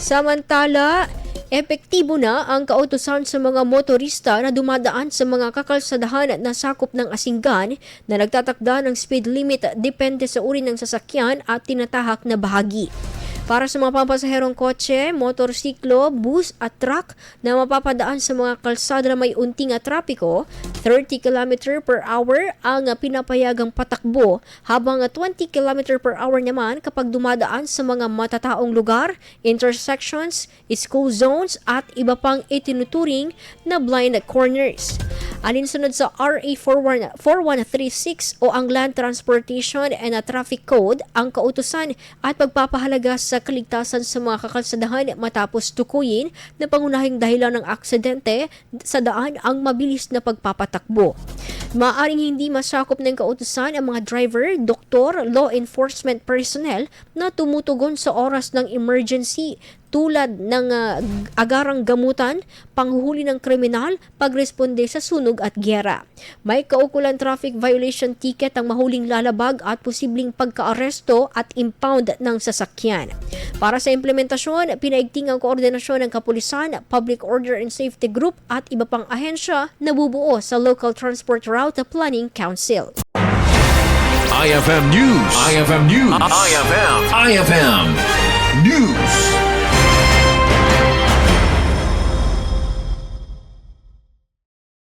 Samantala, epektibo na ang kautusan sa mga motorista na dumadaan sa mga kakalsadahan na sakop ng Asingan na nagtatakda ng speed limit depende sa uri ng sasakyan at tinatahak na bahagi. Para sa mga pampasaherong kotse, motorsiklo, bus at truck na mapapadaan sa mga kalsada na may unting trapiko, 30 km per hour ang pinapayagang patakbo habang 20 km per hour naman kapag dumadaan sa mga matataong lugar, intersections, school zones at iba pang itinuturing na blind corners. Alinsunod sa RA 4136 o ang Land Transportation and Traffic Code, ang kautusan at pagpapahalaga sa kaligtasan sa mga kakalsadahan matapos tukuyin na pangunahing dahilan ng aksidente sa daan ang mabilis na pagpapatakbo. Maaaring hindi masakop ng kautusan ang mga driver, doktor, law enforcement personnel na tumutugon sa oras ng emergency tulad ng agarang gamutan, panghuhuli ng kriminal, pagresponde sa sunog at gyera. May kaukulan traffic violation ticket ang mahuling lalabag at posibleng pagkaaresto at impound ng sasakyan. Para sa implementasyon, pinaigting ang koordinasyon ng kapulisan, Public Order and Safety Group at iba pang ahensya na bubuo sa Local Transport Route Planning Council. IFM News. IFM News. IFM News.